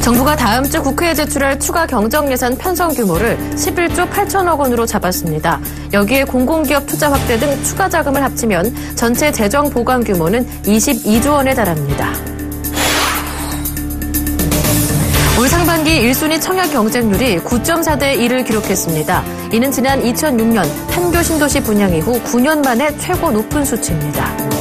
정부가 다음 주 국회에 제출할 추가 경정예산 편성 규모를 11조 8천억 원으로 잡았습니다. 여기에 공공기업 투자 확대 등 추가 자금을 합치면 전체 재정 보강 규모는 22조 원에 달합니다. 올 상반기 1순위 청약 경쟁률이 9.4대 1을 기록했습니다. 이는 지난 2006년 판교 신도시 분양 이후 9년 만에 최고 높은 수치입니다.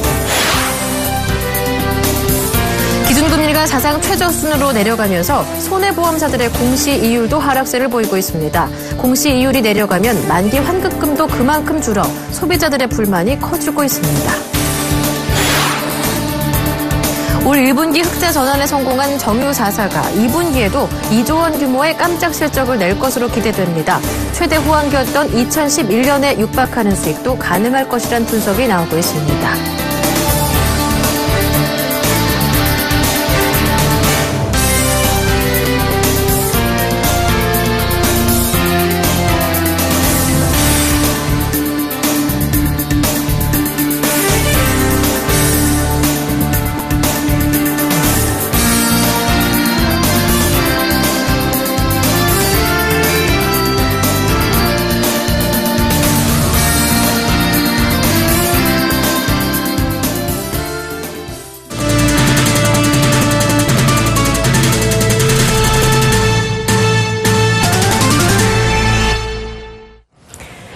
기준금리가 사상 최저순으로 내려가면서 손해보험사들의 공시 이율도 하락세를 보이고 있습니다. 공시 이율이 내려가면 만기 환급금도 그만큼 줄어 소비자들의 불만이 커지고 있습니다. 올 1분기 흑자 전환에 성공한 정유 4사가 2분기에도 2조 원 규모의 깜짝 실적을 낼 것으로 기대됩니다. 최대 호황기였던 2011년에 육박하는 수익도 가능할 것이란 분석이 나오고 있습니다.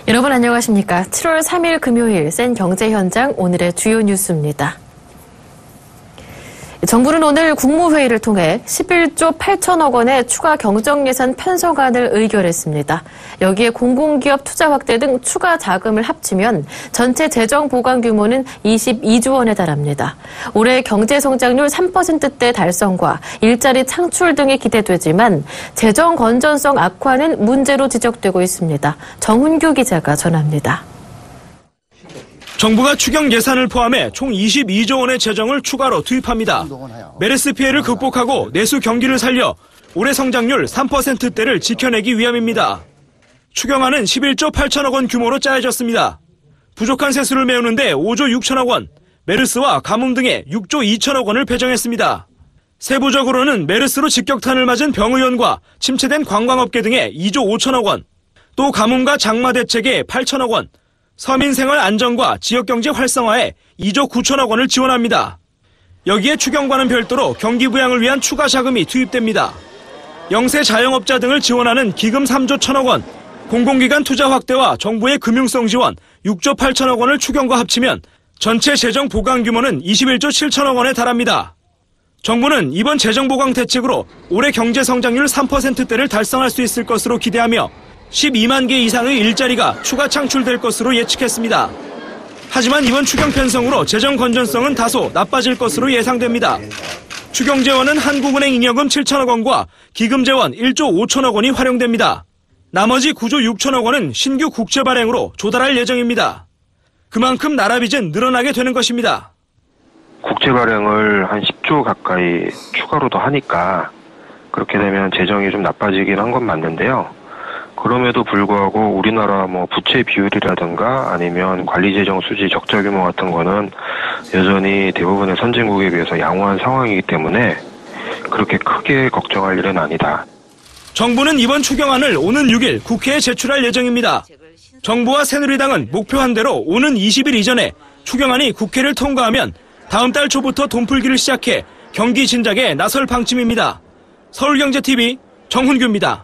여러분 안녕하십니까. 7월 3일 금요일 센 경제 현장 오늘의 주요 뉴스입니다. 정부는 오늘 국무회의를 통해 11조 8천억 원의 추가 경정예산 편성안을 의결했습니다. 여기에 공공기업 투자 확대 등 추가 자금을 합치면 전체 재정 보강 규모는 22조 원에 달합니다. 올해 경제성장률 3%대 달성과 일자리 창출 등이 기대되지만 재정 건전성 악화는 문제로 지적되고 있습니다. 정훈규 기자가 전합니다. 정부가 추경 예산을 포함해 총 22조 원의 재정을 추가로 투입합니다. 메르스 피해를 극복하고 내수 경기를 살려 올해 성장률 3%대를 지켜내기 위함입니다. 추경안은 11조 8천억 원 규모로 짜여졌습니다. 부족한 세수를 메우는데 5조 6천억 원, 메르스와 가뭄 등에 6조 2천억 원을 배정했습니다. 세부적으로는 메르스로 직격탄을 맞은 병의원과 침체된 관광업계 등에 2조 5천억 원, 또 가뭄과 장마 대책에 8천억 원, 서민 생활 안정과 지역경제 활성화에 2조 9천억 원을 지원합니다. 여기에 추경과는 별도로 경기 부양을 위한 추가 자금이 투입됩니다. 영세 자영업자 등을 지원하는 기금 3조 1천억 원, 공공기관 투자 확대와 정부의 금융성 지원 6조 8천억 원을 추경과 합치면 전체 재정 보강 규모는 21조 7천억 원에 달합니다. 정부는 이번 재정 보강 대책으로 올해 경제 성장률 3%대를 달성할 수 있을 것으로 기대하며 12만 개 이상의 일자리가 추가 창출될 것으로 예측했습니다. 하지만 이번 추경 편성으로 재정 건전성은 다소 나빠질 것으로 예상됩니다. 추경 재원은 한국은행 잉여금 7천억 원과 기금 재원 1조 5천억 원이 활용됩니다. 나머지 9조 6천억 원은 신규 국채 발행으로 조달할 예정입니다. 그만큼 나라 빚은 늘어나게 되는 것입니다. 국채 발행을 한 10조 가까이 추가로 더 하니까 그렇게 되면 재정이 좀 나빠지긴 한 건 맞는데요. 그럼에도 불구하고 우리나라 부채 비율이라든가 아니면 관리재정 수지 적자 규모 같은 거는 여전히 대부분의 선진국에 비해서 양호한 상황이기 때문에 그렇게 크게 걱정할 일은 아니다. 정부는 이번 추경안을 오는 6일 국회에 제출할 예정입니다. 정부와 새누리당은 목표한 대로 오는 20일 이전에 추경안이 국회를 통과하면 다음 달 초부터 돈풀기를 시작해 경기 진작에 나설 방침입니다. 서울경제TV 정훈규입니다.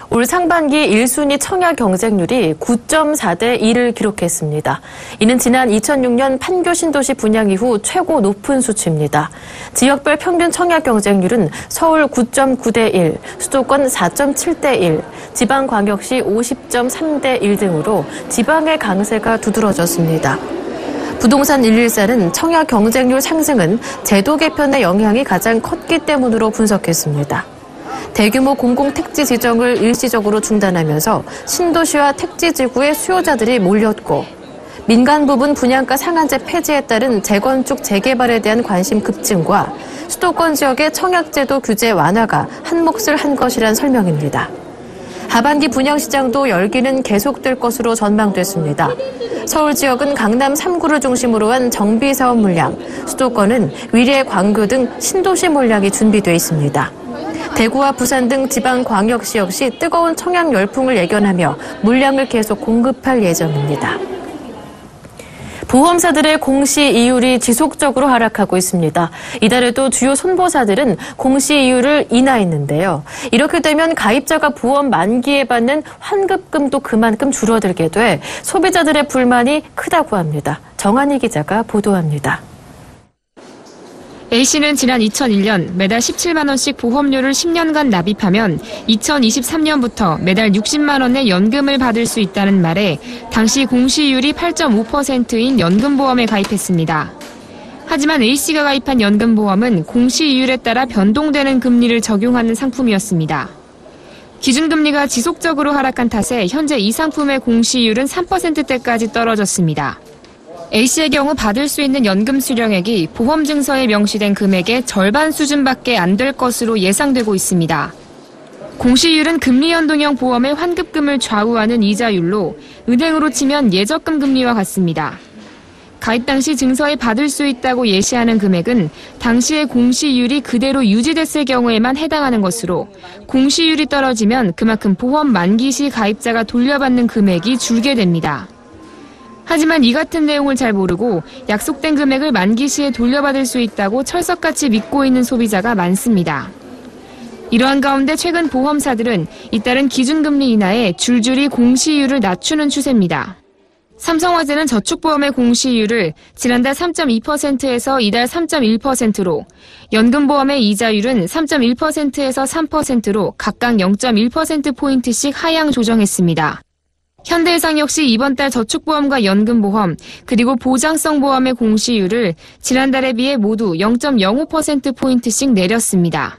올 상반기 1순위 청약 경쟁률이 9.4대 1을 기록했습니다. 이는 지난 2006년 판교 신도시 분양 이후 최고 높은 수치입니다. 지역별 평균 청약 경쟁률은 서울 9.9대 1, 수도권 4.7대 1, 지방광역시 50.3대 1 등으로 지방의 강세가 두드러졌습니다. 부동산 114는 청약 경쟁률 상승은 제도 개편의 영향이 가장 컸기 때문으로 분석했습니다. 대규모 공공택지 지정을 일시적으로 중단하면서 신도시와 택지지구에 수요자들이 몰렸고 민간 부분 분양가 상한제 폐지에 따른 재건축 재개발에 대한 관심 급증과 수도권 지역의 청약제도 규제 완화가 한 몫을 한 것이란 설명입니다. 하반기 분양시장도 열기는 계속될 것으로 전망됐습니다. 서울 지역은 강남 3구를 중심으로 한 정비사업 물량, 수도권은 위례, 광교 등 신도시 물량이 준비돼 있습니다. 대구와 부산 등 지방광역시 역시 뜨거운 청약 열풍을 예견하며 물량을 계속 공급할 예정입니다. 보험사들의 공시 이율이 지속적으로 하락하고 있습니다. 이달에도 주요 손보사들은 공시 이율을 인하했는데요. 이렇게 되면 가입자가 보험 만기에 받는 환급금도 그만큼 줄어들게 돼 소비자들의 불만이 크다고 합니다. 정한희 기자가 보도합니다. A씨는 지난 2001년 매달 17만 원씩 보험료를 10년간 납입하면 2023년부터 매달 60만 원의 연금을 받을 수 있다는 말에 당시 공시율이 8.5%인 연금보험에 가입했습니다. 하지만 A씨가 가입한 연금보험은 공시이율에 따라 변동되는 금리를 적용하는 상품이었습니다. 기준금리가 지속적으로 하락한 탓에 현재 이 상품의 공시이율은 3%대까지 떨어졌습니다. A씨의 경우 받을 수 있는 연금 수령액이 보험증서에 명시된 금액의 절반 수준밖에 안 될 것으로 예상되고 있습니다. 공시이율은 금리연동형 보험의 환급금을 좌우하는 이자율로 은행으로 치면 예적금 금리와 같습니다. 가입 당시 증서에 받을 수 있다고 예시하는 금액은 당시의 공시이율이 그대로 유지됐을 경우에만 해당하는 것으로 공시이율이 떨어지면 그만큼 보험 만기 시 가입자가 돌려받는 금액이 줄게 됩니다. 하지만 이 같은 내용을 잘 모르고 약속된 금액을 만기 시에 돌려받을 수 있다고 철석같이 믿고 있는 소비자가 많습니다. 이러한 가운데 최근 보험사들은 잇따른 기준금리 인하에 줄줄이 공시이율을 낮추는 추세입니다. 삼성화재는 저축보험의 공시이율을 지난달 3.2%에서 이달 3.1%로, 연금보험의 이자율은 3.1%에서 3%로 각각 0.1%포인트씩 하향 조정했습니다. 현대해상 역시 이번 달 저축보험과 연금보험, 그리고 보장성보험의 공시율을 지난달에 비해 모두 0.05%포인트씩 내렸습니다.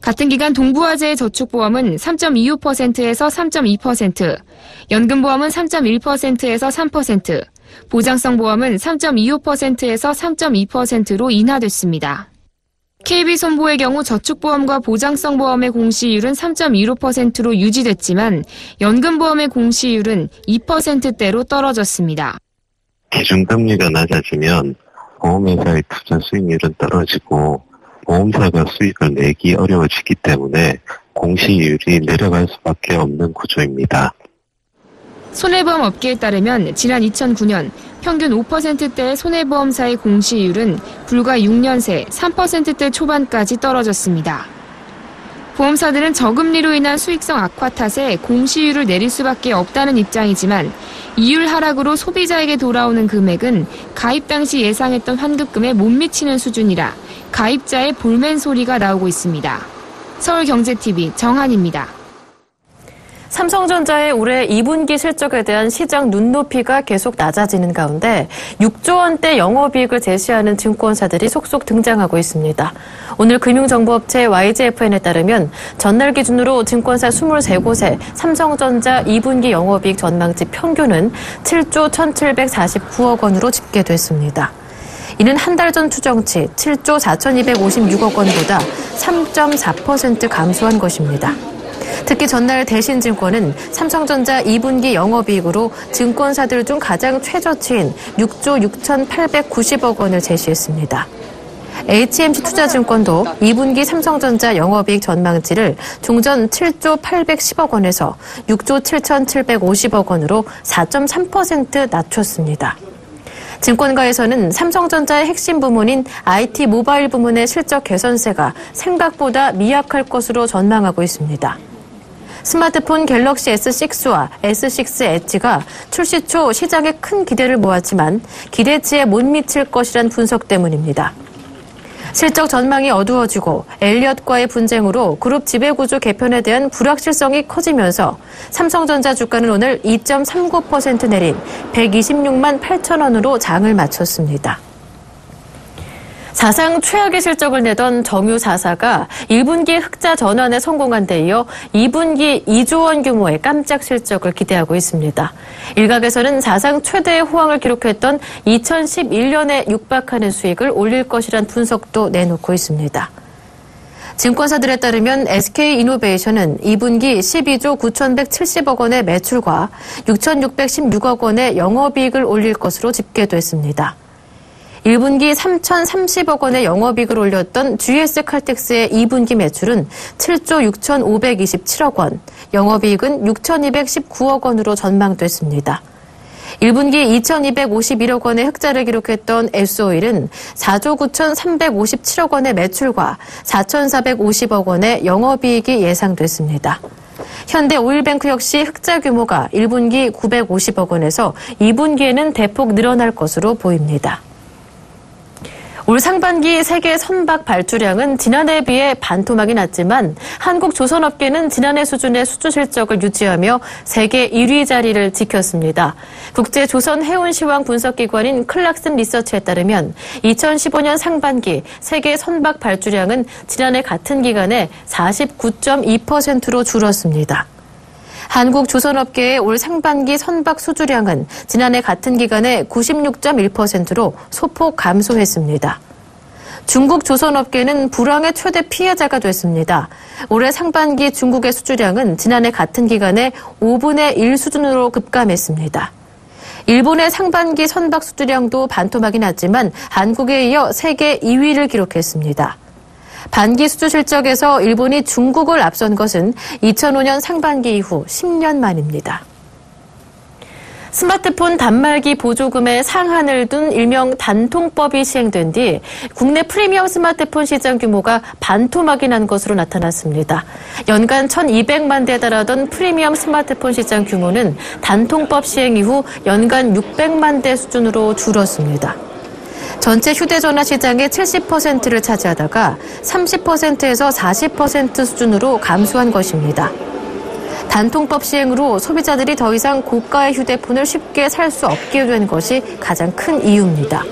같은 기간 동부화재의 저축보험은 3.25%에서 3.2%, 연금보험은 3.1%에서 3%, 보장성보험은 3.25%에서 3.2%로 인하됐습니다. KB손보의 경우 저축보험과 보장성보험의 공시이율은 3.15%로 유지됐지만 연금보험의 공시이율은 2%대로 떨어졌습니다. 기준금리가 낮아지면 보험회사의 투자 수익률은 떨어지고 보험사가 수익을 내기 어려워지기 때문에 공시이율이 내려갈 수밖에 없는 구조입니다. 손해보험 업계에 따르면 지난 2009년 평균 5%대의 손해보험사의 공시이율은 불과 6년 새 3%대 초반까지 떨어졌습니다. 보험사들은 저금리로 인한 수익성 악화 탓에 공시이율을 내릴 수밖에 없다는 입장이지만 이율 하락으로 소비자에게 돌아오는 금액은 가입 당시 예상했던 환급금에 못 미치는 수준이라 가입자의 볼멘 소리가 나오고 있습니다. 서울경제TV 정한입니다. 삼성전자의 올해 2분기 실적에 대한 시장 눈높이가 계속 낮아지는 가운데 6조 원대 영업이익을 제시하는 증권사들이 속속 등장하고 있습니다. 오늘 금융정보업체 YGFN에 따르면 전날 기준으로 증권사 23곳의 삼성전자 2분기 영업이익 전망치 평균은 7조 1,749억 원으로 집계됐습니다. 이는 한 달 전 추정치 7조 4,256억 원보다 3.4% 감소한 것입니다. 특히 전날 대신증권은 삼성전자 2분기 영업이익으로 증권사들 중 가장 최저치인 6조 6,890억 원을 제시했습니다. HMC투자증권도 2분기 삼성전자 영업이익 전망치를 종전 7조 810억 원에서 6조 7,750억 원으로 4.3% 낮췄습니다. 증권가에서는 삼성전자의 핵심 부문인 IT 모바일 부문의 실적 개선세가 생각보다 미약할 것으로 전망하고 있습니다. 스마트폰 갤럭시 S6와 S6 엣지가 출시 초 시장에 큰 기대를 모았지만 기대치에 못 미칠 것이란 분석 때문입니다. 실적 전망이 어두워지고 엘리엇과의 분쟁으로 그룹 지배구조 개편에 대한 불확실성이 커지면서 삼성전자 주가는 오늘 2.39% 내린 126만 8천 원으로 장을 마쳤습니다. 사상 최악의 실적을 내던 정유 4사가 1분기 흑자 전환에 성공한 데 이어 2분기 2조 원 규모의 깜짝 실적을 기대하고 있습니다. 일각에서는 사상 최대의 호황을 기록했던 2011년에 육박하는 수익을 올릴 것이란 분석도 내놓고 있습니다. 증권사들에 따르면 SK이노베이션은 2분기 12조 9,170억 원의 매출과 6,616억 원의 영업이익을 올릴 것으로 집계됐습니다. 1분기 3,030억 원의 영업이익을 올렸던 GS칼텍스의 2분기 매출은 7조 6,527억 원, 영업이익은 6,219억 원으로 전망됐습니다. 1분기 2,251억 원의 흑자를 기록했던 S오일은 4조 9,357억 원의 매출과 4,450억 원의 영업이익이 예상됐습니다. 현대오일뱅크 역시 흑자 규모가 1분기 950억 원에서 2분기에는 대폭 늘어날 것으로 보입니다. 올 상반기 세계 선박 발주량은 지난해에 비해 반토막이 났지만 한국 조선업계는 지난해 수준의 수주 실적을 유지하며 세계 1위 자리를 지켰습니다. 국제 조선 해운 시황 분석기관인 클락슨 리서치에 따르면 2015년 상반기 세계 선박 발주량은 지난해 같은 기간에 49.2%로 줄었습니다. 한국 조선업계의 올 상반기 선박 수주량은 지난해 같은 기간에 96.1%로 소폭 감소했습니다. 중국 조선업계는 불황의 최대 피해자가 됐습니다. 올해 상반기 중국의 수주량은 지난해 같은 기간에 5분의 1 수준으로 급감했습니다. 일본의 상반기 선박 수주량도 반토막이 났지만 한국에 이어 세계 2위를 기록했습니다. 반기 수주 실적에서 일본이 중국을 앞선 것은 2005년 상반기 이후 10년 만입니다. 스마트폰 단말기 보조금의 상한을 둔 일명 단통법이 시행된 뒤 국내 프리미엄 스마트폰 시장 규모가 반토막이 난 것으로 나타났습니다. 연간 1,200만 대에 달하던 프리미엄 스마트폰 시장 규모는 단통법 시행 이후 연간 600만 대 수준으로 줄었습니다. 전체 휴대전화 시장의 70%를 차지하다가 30%에서 40% 수준으로 감소한 것입니다. 단통법 시행으로 소비자들이 더 이상 고가의 휴대폰을 쉽게 살 수 없게 된 것이 가장 큰 이유입니다.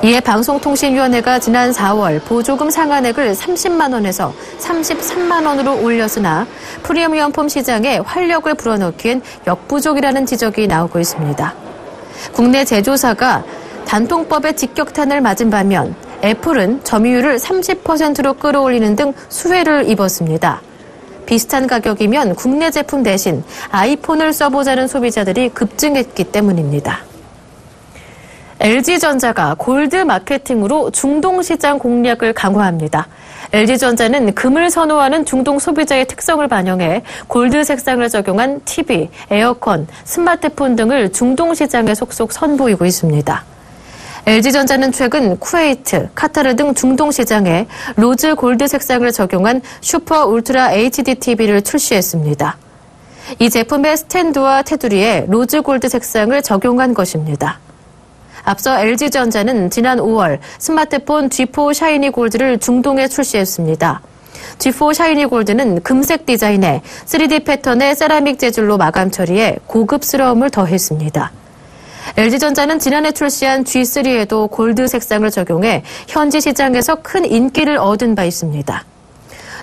이에 방송통신위원회가 지난 4월 보조금 상한액을 30만 원에서 33만 원으로 올렸으나 프리미엄폰 시장에 활력을 불어넣기엔 역부족이라는 지적이 나오고 있습니다. 국내 제조사가 단통법의 직격탄을 맞은 반면 애플은 점유율을 30%로 끌어올리는 등 수혜를 입었습니다. 비슷한 가격이면 국내 제품 대신 아이폰을 써보자는 소비자들이 급증했기 때문입니다. LG전자가 골드 마케팅으로 중동 시장 공략을 강화합니다. LG전자는 금을 선호하는 중동 소비자의 특성을 반영해 골드 색상을 적용한 TV, 에어컨, 스마트폰 등을 중동 시장에 속속 선보이고 있습니다. LG전자는 최근 쿠웨이트, 카타르 등 중동 시장에 로즈 골드 색상을 적용한 슈퍼 울트라 HD TV를 출시했습니다. 이 제품의 스탠드와 테두리에 로즈 골드 색상을 적용한 것입니다. 앞서 LG전자는 지난 5월 스마트폰 G4 샤이니 골드를 중동에 출시했습니다. G4 샤이니 골드는 금색 디자인에 3D 패턴의 세라믹 재질로 마감 처리해 고급스러움을 더했습니다. LG전자는 지난해 출시한 G3에도 골드 색상을 적용해 현지 시장에서 큰 인기를 얻은 바 있습니다.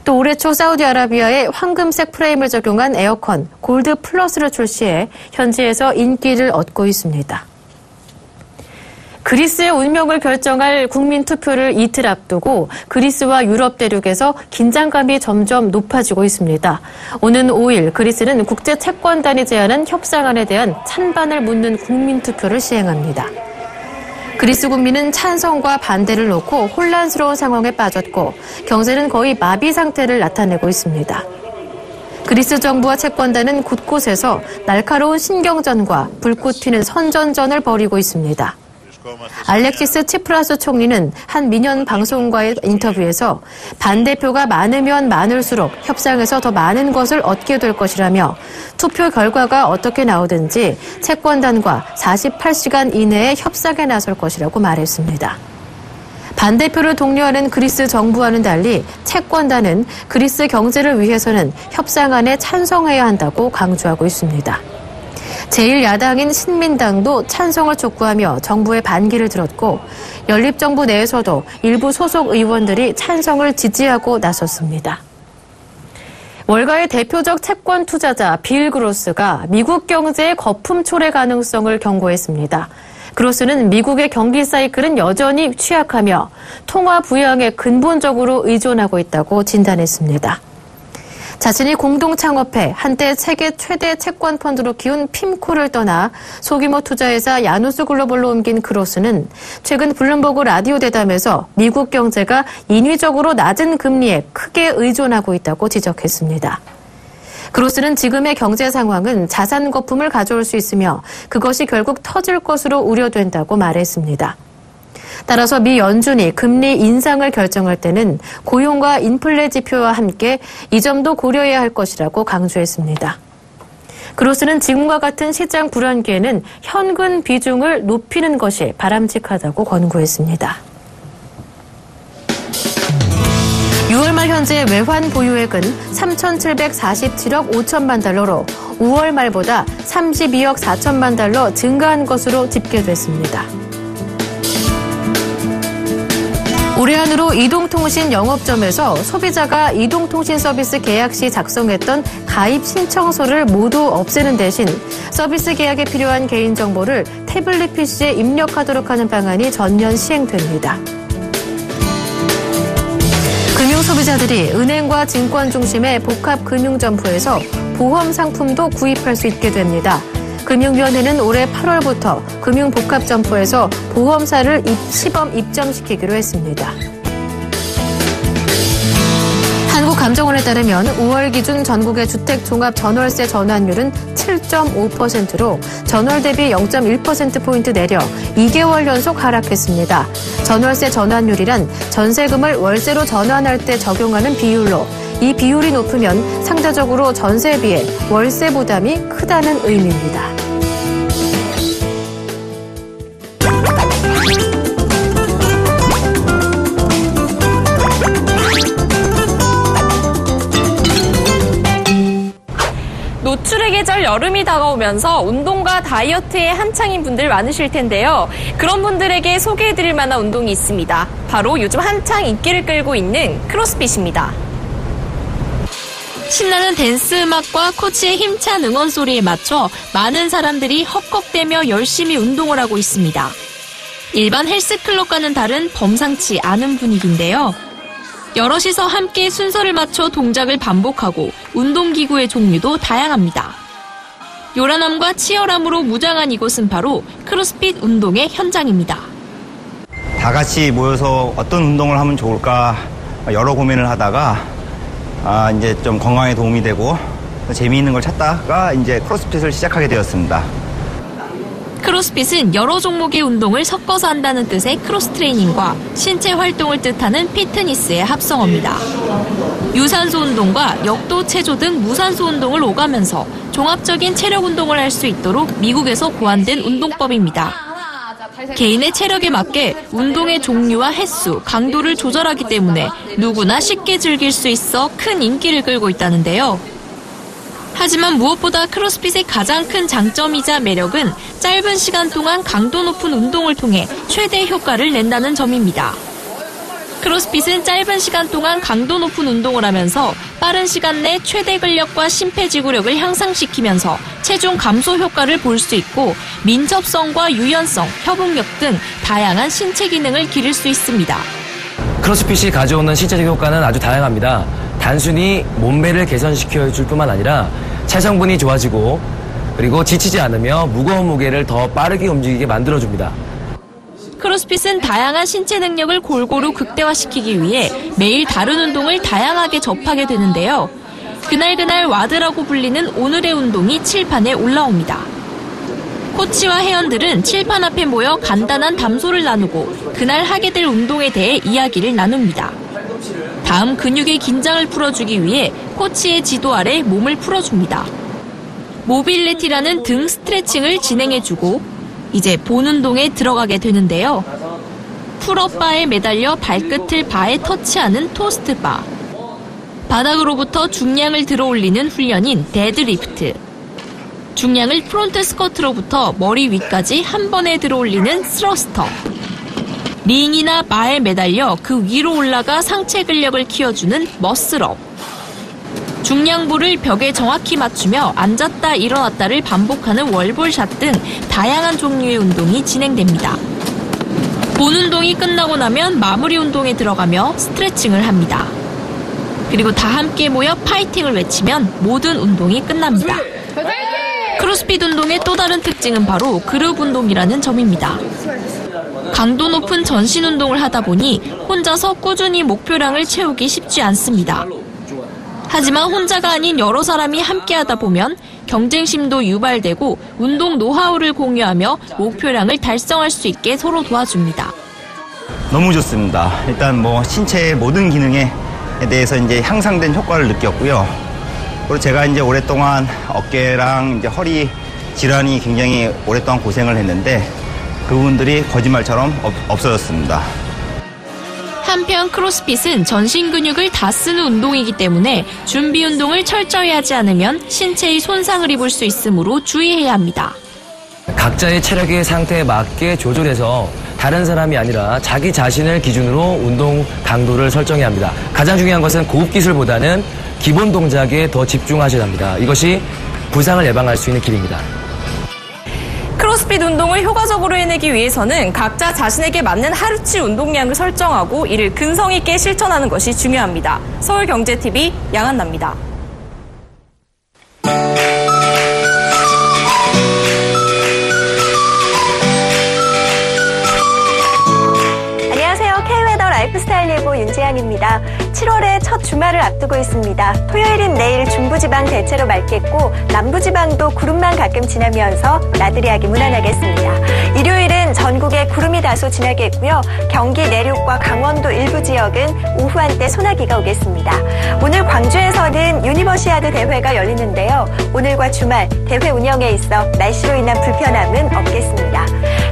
또 올해 초 사우디아라비아에 황금색 프레임을 적용한 에어컨 골드 플러스를 출시해 현지에서 인기를 얻고 있습니다. 그리스의 운명을 결정할 국민투표를 이틀 앞두고 그리스와 유럽 대륙에서 긴장감이 점점 높아지고 있습니다. 오는 5일 그리스는 국제채권단이 제안한 협상안에 대한 찬반을 묻는 국민투표를 시행합니다. 그리스 국민은 찬성과 반대를 놓고 혼란스러운 상황에 빠졌고 경제는 거의 마비 상태를 나타내고 있습니다. 그리스 정부와 채권단은 곳곳에서 날카로운 신경전과 불꽃 튀는 선전전을 벌이고 있습니다. 알렉시스 치프라스 총리는 한 민연 방송과의 인터뷰에서 반대표가 많으면 많을수록 협상에서 더 많은 것을 얻게 될 것이라며 투표 결과가 어떻게 나오든지 채권단과 48시간 이내에 협상에 나설 것이라고 말했습니다. 반대표를 독려하는 그리스 정부와는 달리 채권단은 그리스 경제를 위해서는 협상안에 찬성해야 한다고 강조하고 있습니다. 제1야당인 신민당도 찬성을 촉구하며 정부의 반기를 들었고 연립정부 내에서도 일부 소속 의원들이 찬성을 지지하고 나섰습니다. 월가의 대표적 채권 투자자 빌 그로스가 미국 경제의 거품 초래 가능성을 경고했습니다. 크로스는 미국의 경기 사이클은 여전히 취약하며 통화 부양에 근본적으로 의존하고 있다고 진단했습니다. 자신이 공동 창업해 한때 세계 최대 채권 펀드로 키운 핌코를 떠나 소규모 투자회사 야누스 글로벌로 옮긴 크로스는 최근 블룸버그 라디오 대담에서 미국 경제가 인위적으로 낮은 금리에 크게 의존하고 있다고 지적했습니다. 크로스는 지금의 경제 상황은 자산 거품을 가져올 수 있으며 그것이 결국 터질 것으로 우려된다고 말했습니다. 따라서 미 연준이 금리 인상을 결정할 때는 고용과 인플레 지표와 함께 이 점도 고려해야 할 것이라고 강조했습니다. 크로스는 지금과 같은 시장 불안기에는 현금 비중을 높이는 것이 바람직하다고 권고했습니다. 6월 말 현재 외환 보유액은 3,747억 5천만 달러로 5월 말보다 32억 4천만 달러 증가한 것으로 집계됐습니다. 올해 안으로 이동통신 영업점에서 소비자가 이동통신 서비스 계약 시 작성했던 가입 신청서를 모두 없애는 대신 서비스 계약에 필요한 개인정보를 태블릿 PC에 입력하도록 하는 방안이 전면 시행됩니다. 금융소비자들이 은행과 증권 중심의 복합 금융점포에서 보험 상품도 구입할 수 있게 됩니다. 금융위원회는 올해 8월부터 금융복합점포에서 보험사를 시범 입점시키기로 했습니다. 한국감정원에 따르면 5월 기준 전국의 주택 종합 전월세 전환율은 7.5%로 전월 대비 0.1%포인트 내려 2개월 연속 하락했습니다. 전월세 전환율이란 전세금을 월세로 전환할 때 적용하는 비율로 이 비율이 높으면 상대적으로 전세에 비해 월세 부담이 크다는 의미입니다. 노출의 계절 여름이 다가오면서 운동과 다이어트에 한창인 분들 많으실 텐데요. 그런 분들에게 소개해드릴 만한 운동이 있습니다. 바로 요즘 한창 인기를 끌고 있는 크로스핏입니다. 신나는 댄스 음악과 코치의 힘찬 응원 소리에 맞춰 많은 사람들이 헉헉대며 열심히 운동을 하고 있습니다. 일반 헬스클럽과는 다른 범상치 않은 분위기인데요. 여럿이서 함께 순서를 맞춰 동작을 반복하고 운동기구의 종류도 다양합니다. 요란함과 치열함으로 무장한 이곳은 바로 크로스핏 운동의 현장입니다. 다 같이 모여서 어떤 운동을 하면 좋을까 여러 고민을 하다가 이제 좀 건강에 도움이 되고 재미있는 걸 찾다가 이제 크로스핏을 시작하게 되었습니다. 크로스핏은 여러 종목의 운동을 섞어서 한다는 뜻의 크로스 트레이닝과 신체 활동을 뜻하는 피트니스의 합성어입니다. 유산소 운동과 역도, 체조 등 무산소 운동을 오가면서 종합적인 체력 운동을 할 수 있도록 미국에서 고안된 운동법입니다. 개인의 체력에 맞게 운동의 종류와 횟수, 강도를 조절하기 때문에 누구나 쉽게 즐길 수 있어 큰 인기를 끌고 있다는데요. 하지만 무엇보다 크로스핏의 가장 큰 장점이자 매력은 짧은 시간 동안 강도 높은 운동을 통해 최대 효과를 낸다는 점입니다. 크로스핏은 짧은 시간 동안 강도 높은 운동을 하면서 빠른 시간 내 최대 근력과 심폐지구력을 향상시키면서 체중 감소 효과를 볼 수 있고 민첩성과 유연성, 협응력 등 다양한 신체 기능을 기를 수 있습니다. 크로스핏이 가져오는 신체적 효과는 아주 다양합니다. 단순히 몸매를 개선시켜줄 뿐만 아니라 체성분이 좋아지고 그리고 지치지 않으며 무거운 무게를 더 빠르게 움직이게 만들어줍니다. 크로스핏은 다양한 신체 능력을 골고루 극대화시키기 위해 매일 다른 운동을 다양하게 접하게 되는데요. 그날 와드라고 불리는 오늘의 운동이 칠판에 올라옵니다. 코치와 회원들은 칠판 앞에 모여 간단한 담소를 나누고 그날 하게 될 운동에 대해 이야기를 나눕니다. 다음 근육의 긴장을 풀어주기 위해 코치의 지도 아래 몸을 풀어줍니다. 모빌리티라는 등 스트레칭을 진행해주고 이제 본 운동에 들어가게 되는데요. 풀업바에 매달려 발끝을 바에 터치하는 토스트바, 바닥으로부터 중량을 들어올리는 훈련인 데드리프트, 중량을 프론트 스쿼트로부터 머리 위까지 한 번에 들어올리는 스러스터, 링이나 바에 매달려 그 위로 올라가 상체 근력을 키워주는 머슬업, 중량부를 벽에 정확히 맞추며 앉았다 일어났다를 반복하는 월볼샷 등 다양한 종류의 운동이 진행됩니다. 본 운동이 끝나고 나면 마무리 운동에 들어가며 스트레칭을 합니다. 그리고 다 함께 모여 파이팅을 외치면 모든 운동이 끝납니다. 크로스핏 운동의 또 다른 특징은 바로 그룹 운동이라는 점입니다. 강도 높은 전신 운동을 하다 보니 혼자서 꾸준히 목표량을 채우기 쉽지 않습니다. 하지만 혼자가 아닌 여러 사람이 함께 하다 보면 경쟁심도 유발되고 운동 노하우를 공유하며 목표량을 달성할 수 있게 서로 도와줍니다. 너무 좋습니다. 일단 신체의 모든 기능에 대해서 이제 향상된 효과를 느꼈고요. 그리고 제가 이제 오랫동안 어깨랑 이제 허리 질환이 굉장히 오랫동안 고생을 했는데 그 부분들이 거짓말처럼 없어졌습니다. 한편 크로스핏은 전신 근육을 다 쓰는 운동이기 때문에 준비 운동을 철저히 하지 않으면 신체의 손상을 입을 수 있으므로 주의해야 합니다. 각자의 체력의 상태에 맞게 조절해서 다른 사람이 아니라 자기 자신을 기준으로 운동 강도를 설정해야 합니다. 가장 중요한 것은 고급 기술보다는 기본 동작에 더 집중하셔야 합니다. 이것이 부상을 예방할 수 있는 길입니다. 크로스핏 운동을 효과적으로 해내기 위해서는 각자 자신에게 맞는 하루치 운동량을 설정하고 이를 근성 있게 실천하는 것이 중요합니다. 서울경제TV 양한나입니다. 안녕하세요. K웨더 라이프스타일 예보 윤지향입니다. 7월의 첫 주말을 앞두고 있습니다. 토요일인 내일 중부지방 대체로 맑겠고 남부지방도 구름만 가끔 지나면서 나들이하기 무난하겠습니다. 일요일은 전국에 구름이 다소 지나겠고요. 경기 내륙과 강원도 일부 지역은 오후 한때 소나기가 오겠습니다. 오늘 광주에서는 유니버시아드 대회가 열리는데요. 오늘과 주말 대회 운영에 있어 날씨로 인한 불편함은 없겠습니다.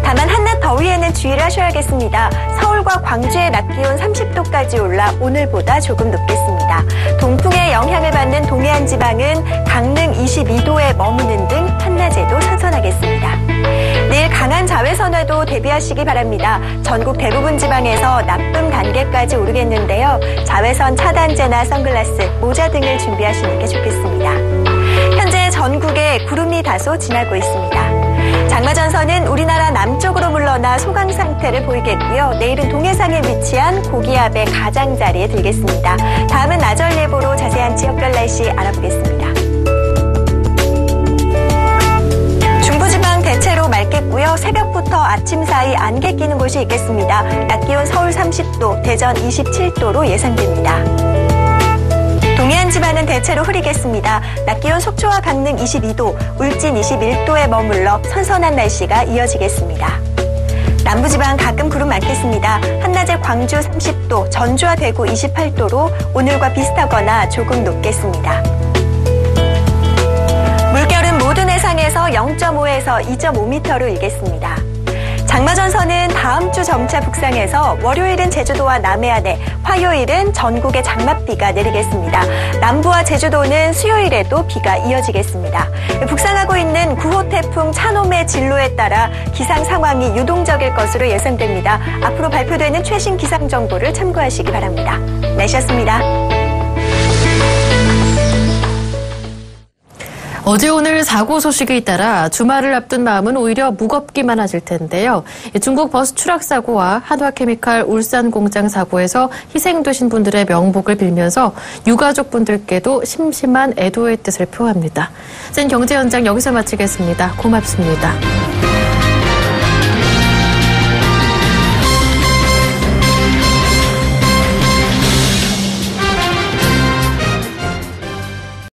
다만 한낮 더위에는 주의를 하셔야겠습니다. 서울과 광주의 낮 기온 30도까지 올라 오늘보다 조금 높겠습니다. 동풍의 영향을 받는 동해안 지방은 강릉 22도에 머무는 등 한낮에도 선선하겠습니다. 내일 강한 자외선에도 대비하시기 바랍니다. 전국 대부분 지방에서 나쁨 단계까지 오르겠는데요. 자외선 차단제나 선글라스, 모자 등을 준비하시는 게 좋겠습니다. 현재 전국에 구름이 다소 지나고 있습니다. 장마전선은 우리나라 남쪽으로 물러나 소강 상태를 보이겠고요. 내일은 동해상에 위치한 고기압의 가장자리에 들겠습니다. 다음은 나절 예보로 자세한 지역별 날씨 알아보겠습니다. 중부지방 대체로 맑겠고요. 새벽부터 아침 사이 안개 끼는 곳이 있겠습니다. 낮 기온 서울 30도, 대전 27도로 예상됩니다. 동해안 지방은 대체로 흐리겠습니다. 낮 기온 속초와 강릉 22도, 울진 21도에 머물러 선선한 날씨가 이어지겠습니다. 남부지방 가끔 구름 많겠습니다. 한낮에 광주 30도, 전주와 대구 28도로 오늘과 비슷하거나 조금 높겠습니다. 물결은 모든 해상에서 0.5에서 2.5m로 일겠습니다. 장마전선은 다음 주 점차 북상해서 월요일은 제주도와 남해안에, 화요일은 전국에 장맛비가 내리겠습니다. 남부와 제주도는 수요일에도 비가 이어지겠습니다. 북상하고 있는 9호 태풍 차놈의 진로에 따라 기상 상황이 유동적일 것으로 예상됩니다. 앞으로 발표되는 최신 기상 정보를 참고하시기 바랍니다. 날씨였습니다. 어제 오늘 사고 소식에 잇따라 주말을 앞둔 마음은 오히려 무겁기만 하실 텐데요. 중국 버스 추락 사고와 한화케미칼 울산 공장 사고에서 희생되신 분들의 명복을 빌면서 유가족분들께도 심심한 애도의 뜻을 표합니다. 센 경제 현장 여기서 마치겠습니다. 고맙습니다.